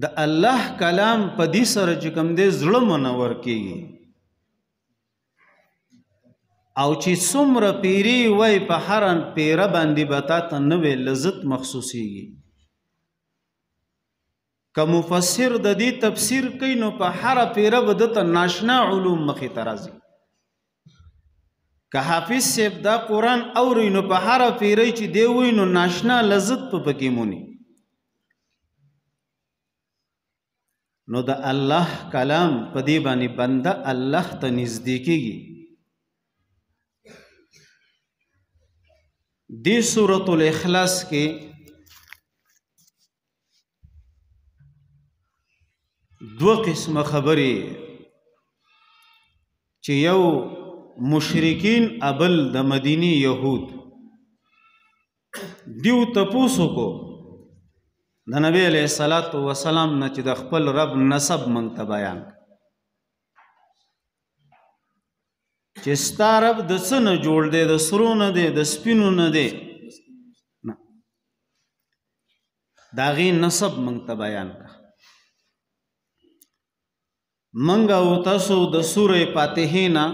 د الله کلام په دې سره چې کوم دی زړه منور کېږي او چې څومره پیری وای په هر پیره باندې به تا ته نوې لذت محسوسېږي. که مفسر د دې تفسیر کوي نو په هره پیره به دته ناشنا علوم مخې ته راځي. که حافظ صاحب دا قرآن اوري نو په هره پیره چې دی وایي نو ناشنا لذت په پکې موني. نو د الله کلام په دې باندې بنده الله ته نږدې کېږي. دې سورة الاخلاص کې دو قسمه خبرې چې یو مشرکین ابل د مدینی یهود دیو تپوسو کو د نبی علیہ الصلوۃ والسلام نه چې د خپل رب نسب مونږ ته بیان چې ستا رب د څه نه جوړ دی، د سرو نه دی، د سپینو نه دی، د هغې نسب مونږ ته بیان کړه. مونږ او تاسو د سورې فاتحې نه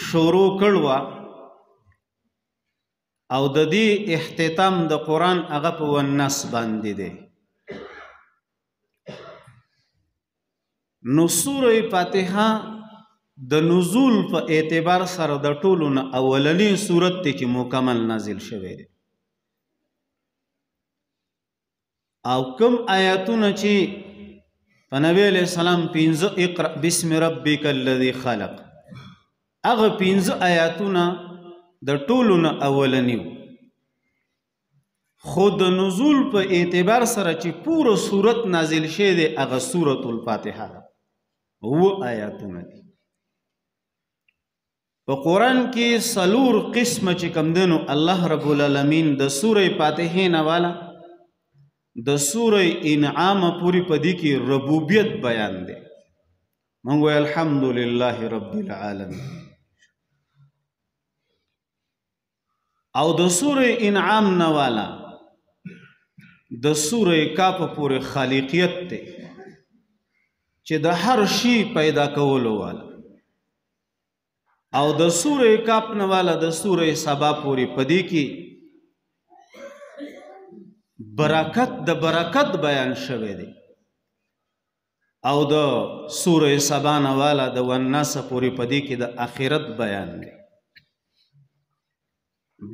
شروع کړوه او د دې اختتام د قرآن هغه په والناس باندې دی. نو سورې فاتحه د نزول په اعتبار سره د ټولو نه اولنی صورت دی چې مکمل نازل شوی دی. او کم آیاتونه چې په نبی علیہ السلام پنځه اقرأ بسم ربک الذی خلق، هغه پنځه آیاتونه د ټولو نه اولنی و. خو د نزول په اعتبار سره چې پوره صورت نازل شوی دی هغه سورة الفاتحه ده، 7 آیاتونه دي. په قرآن کې 4 قسمه چې کوم دی نو الله رب العالمین د سورې فاتحې نه والا د سورې انعام پوری په دې کې ربوبیت بیان دی. مونږ وایو الحمدلله رب العالمین. او د سورې انعام نه والا د سورې کاف پورې خالقیت دی چې د هر شي پیدا کولو والا. او د سورې کاف نه والا د سورې سبا پورې په دې کې برکت د برکت بیان شوی دی. او د سورې سبا نه والا د والناس پورې په دې کې د آخرت بیان دی.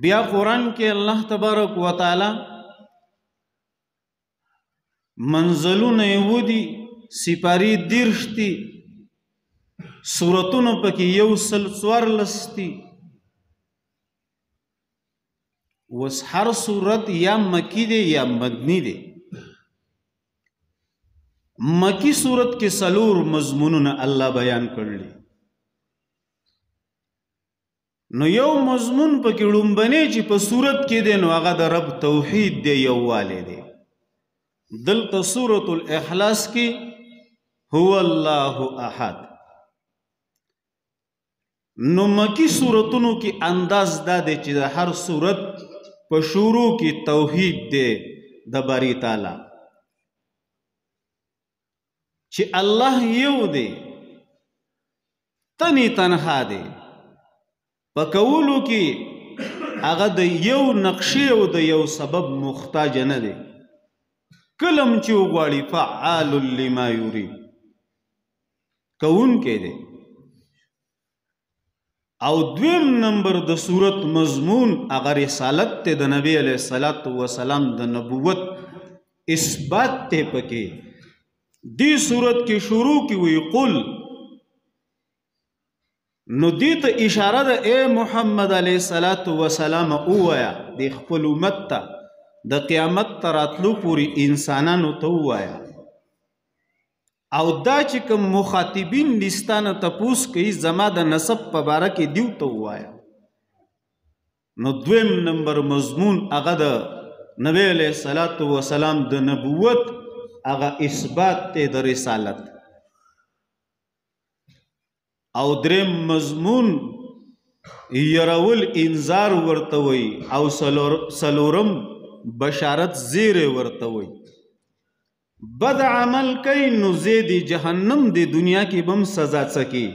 بیا قرآن کې الله تبارک و تعالی منزلونه یې ودي، سپارې 30 دي، سورتونه پکې 114 دي. وس هر صورت یا مکی دی یا مدنی دی. مکی صورت کې 4 مضمونونه الله بیان کړلی. نو یو مضمون پکې لومبنی چې په صورت کې دی نو هغه د رب توحید دی، یووالی دی. دلته سورة الاخلاص کې هو الله احد. نو مکی صورتونو کې انداز دا دی چې د هر صورت په شروع کې توحید دی د باری تعالی چې الله یو دی، تنی تنها دی. په کولو کې هغه د یو نقشې او د یو سبب محتاج نه دی. کلم چې وغواړي فعال لما یرید، کوونکی دی. او 2 نمبر د صورت مضمون هغه رسالت ته د نبی علیہ الصلوۃ والسلام د نبوت اثبات ته پکې. دی صورت کې شروع کی وی قل، نو دې ته اشاره ده اے محمد علیہ الصلوۃ والسلام اوایا د خپل امت ته د قیامت تر راتلو پوری انسانانو ته وایا. او دا چې کوم مخاطبین لستانه تپوس کوي زما د نسب په باره کې دیو ته وایا. نو 2 نمبر مضمون هغه د نبی علیہ الصلوۃ والسلام د نبوت هغه اثبات ته د رسالت. او 3 مضمون يرول انذار ورته وي او سلورم بشارت زیر ورته وي. بد عمل کوي نو زید جهنم دی دنیا کې بم سزا څکی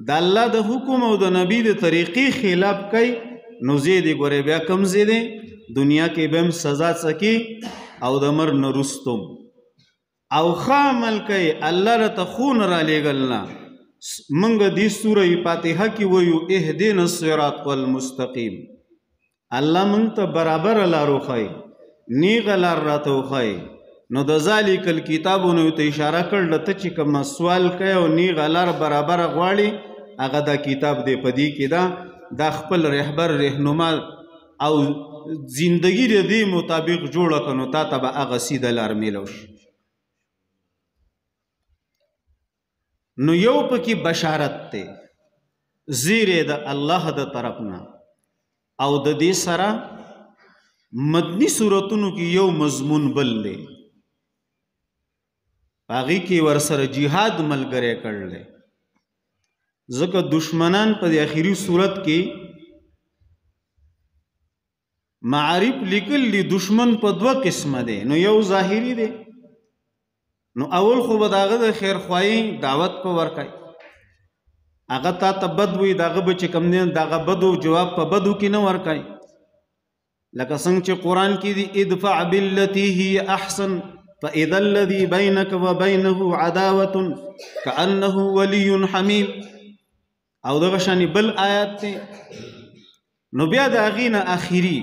د الله د حکم او د نبی د طریقې خلاف کوي نو زید ګورې بیا کم زید دنیا کې بم سزا څکی او د مر نرستم او خامل کوي الله رته خون را لېږلنا منګ دی سوره فاتحه کې ویو اهدنا الصراط المستقیم الله مونږ ته برابر لار وښایي نیغه لار راته وښایي نو د ذالک الکتابونو ته اشاره کړل ته چې کوم سوال کوي او نیغه لار برابر غواړي هغه دا کتاب دی په دې کې دا خپل رهبر رهنما او زندگی دې مطابق جوړه کنو تا ته به هغه سیده لار میلو شي نو یو پکې بشارت ته زیره د الله د طرفنا او د دې سره مدنی سورتونو کې یو مضمون بل دی هغې کې ورسره جهاد ملګری کړل ځکه دشمنان په د اخري صورت کې معارف لیکل دي دشمن په دوه قسمه دی نو یو ظاهري دی نو اول خو به د هغه د خیرخواهي دعوت په ورکوي هغه تا ته بد وي د هغه به چې کوم دی د هغه بدو جواب په بدو کې نه ورکوي لکه څنګه چې قرآن کې دی ادفع بالتي هي احسن فاذا الذي بينك وبينه عداوه كانه ولي حميم او دغه شانی بل آیات ته نو بیا د هغې نه آخري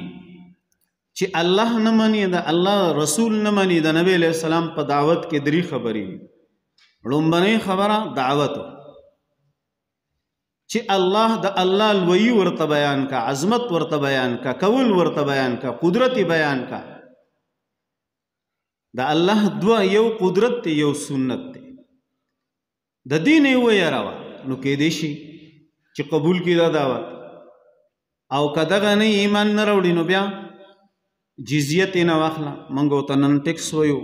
چې الله نه مني د الله رسول نه مني د نبی علیه السلام په دعوت کې درې خبرې لومبنۍ خبره دعوت چې الله د الله لویي ورته بیان کا عظمت ورته بیان کا کول ورته بیان کا قدرت بیان کا د الله دوا یو قدرت دی یو سنت دی د دین یو یراوه نو کې دی شي چې قبول کی دا دعوت او کداغه نه ایمان نه راوړي نو بیا جزیت نه واخله منګو ته نن ټیکس ویو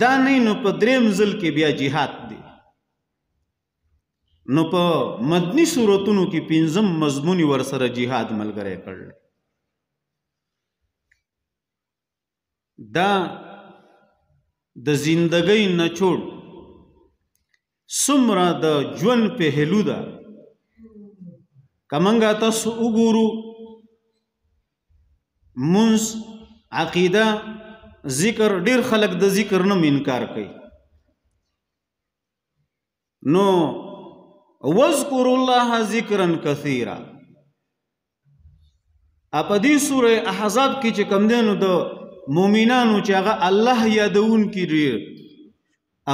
دا نه نو په دریم ځل کې بیا جهاد دی نو په مدنی صورتونو کې پنځم مضمون ورسره جهاد ملګری کړل دا د زندګۍ نچوړ څومره د ژوند پهلو ده کمنګا تاسو وګورو منځ عقیده ذکر ډیر خلک د ذکر نه انکار کوي نو واذکروا الله ذکرا کثیرا په دې سوره احزاب کې چې کوم دی نو د مومنانو چې هغه الله یادون کې ډیر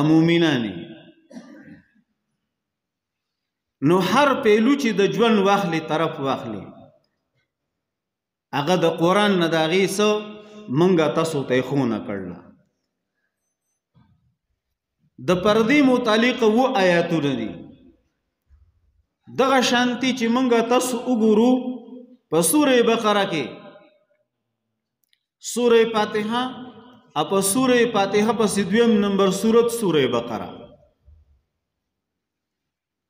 مومنانی نو هر پهلو چې د ژوند واخلي طرف واخلي هغه د قرآن نه د هغې څه منګه تاسو ته یې ښونه کړله د پردې متعلق و آیاتونه دي دغه شانتي چې منګه تاسو وګورو په سوره بقره کې سوره فاتحه په سوره فاتحه پسې دویم نمبر سورت سوره بقره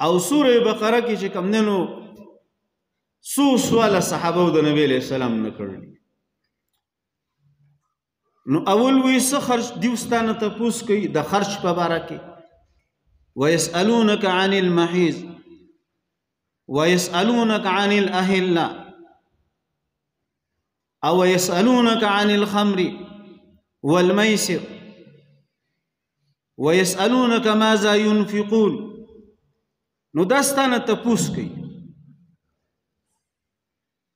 او سوره بقره کې چې کوم نو سو سوال صحابه د نبی علیہ السلام نه کړل نو اول وی څه خرج دیوستانه تپوس کوي د خرج په باره کې ويسألونك عن المحيض ويسألونك عن الأهلة او يسألونك عن الخمر والميسر ويسألونك ماذا ينفقون نو داستانه تپوس کوي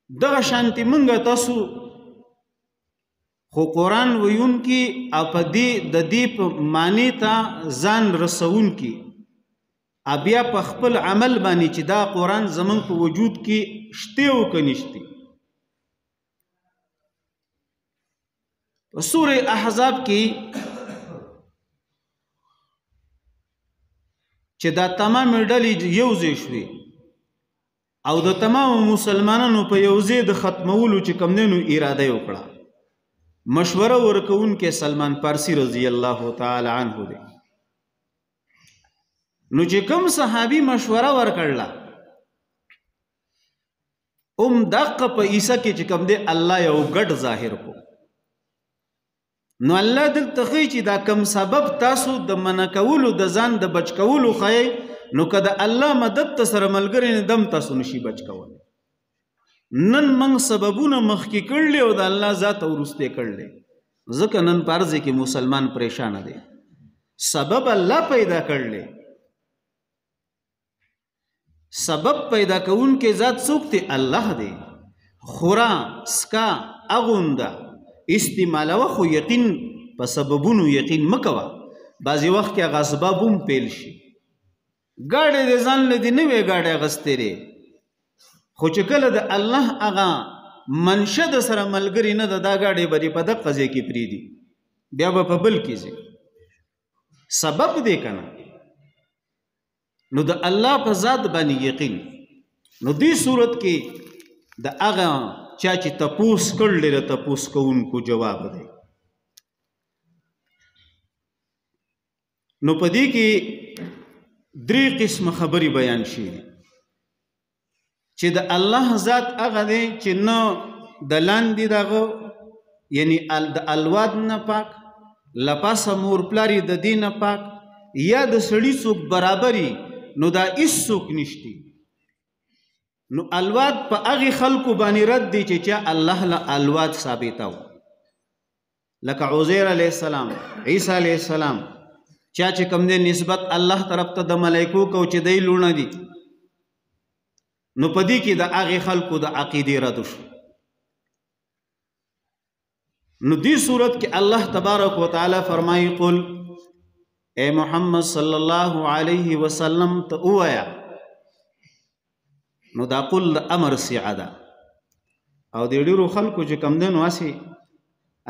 دغه شانتی منګه تاسو خو قرآن ویون کی اپدی د دې په معنی ته ځان رسون کی بیا په خپل عمل باندې چې دا قرآن زمون په وجود کې شته او کنيشتي په سوره احزاب کې چې دا تمام ډلې یو ځای شوي او د تمام مسلمانانو په یو ځای د ختمولو چې کمنو اراده وکړه مشوره ورکون کې سلمان فارسی رضی الله تعالی عنہ دی نو چې کوم صحابي مشوره ورکړله دقه په عیسی کې چې کوم دی الله یو ګډ ظاهر کو نو الله دلته ښیي چې دا کم سبب تاسو د منع کولو د ځان د بچ کولو ښیي نو که د الله مدد ته سره ملګری نه دم تاسو نشي بچ کولی. نن موږ سببونه مخکې کړلي او د الله ذات وروسته کړلي، ځکه نن په ارض کې مسلمان پریشانه دی. سبب الله پیدا کړلی، سبب پیدا کوونکی ذات څوک دی؟ الله دی. خورا سکا اغونده استعمالوه، خو یقین په سببونو یقین مکوه. بعضې وخت کې هغه اسباب هم پیل شي. ګاډی د ځان له دې نوې ګاډی اخیستی دی، خو چې کله د الله هغه منشه د سره ملګري نه ده، دا ګاډی به دې په دغه ځای کې پرېږدي، بیا به په بل کې ځي. سبب دی که نه؟ نو د الله په ذات باندې یقین. نو دې صورت کې د هغه چا چې تپوس کړلی د تپوس کوونکو جواب دی. نو په دې کې 3 قسم خبرې بیان شي چې د الله ذات هغه دی چې نه د لاندې دغه یعنی د الواد نه پاک، لپاسه مور پلاری د دې نه پاک، یا د سړي څوک برابري، نو دا هیڅ څوک نشتی. نو الواد په هغې خلکو باندې رد دی چې چا الله له الواد ثابتو، لکه عزیر علیه السلام، عیسی علیه السلام، چا چې کوم دی نسبت الله طرف ته د ملایکو کو چې دی لوڼه دي. نو په دې کې د هغې خلکو د عقیدې رد شو. نو دې صورت کې الله تبارک وتعالی فرمایي قل اے محمد صلی الله علیه وسلم ته ووایه. نو دا قل د امر صیغه ده، او د ډېرو خلکو چې کوم دی نو هسې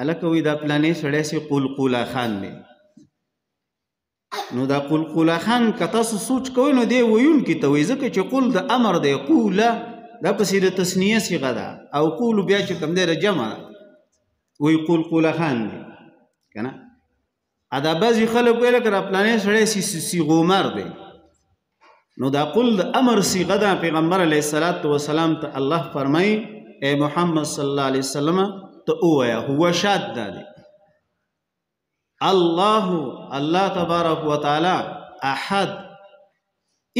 هلکه وایي دا پلانې سړی سي قلقوله خان دی. نو دا قلقوله خان که تاسو سوچ کوئ نو دی ویونکي ته وایي، ځکه چې قل د امر دی، قوله دا پسې د تسنیه صیغه ده، او قولو بیا چې کوم دی د جمع ده، وایي قلقوله خان دی که نه. دا بعضې خلک ویل که را پلانې سړی صیغومر دی. نو دا قل د امر صیغه ده. پیغمبر علیه الصلاة والسلام ته الله فرمایي اے محمد صلی الله علیه وسلم ته ووایه هو شاد ده دی الله تبارک وتعالی احد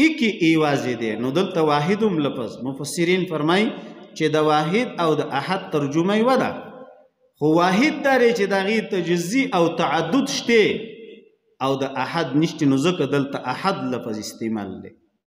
ایکی ایوازی دی. نو دلته واحدم لفظ مفسرین فرمایي چې د واحد او د احد ترجمه یې وده، خو واحد دا دی چې د هغې تجزي او تعدد شته، او د احد نشته، نو ځکه دلته احد لفظ استعمال دی.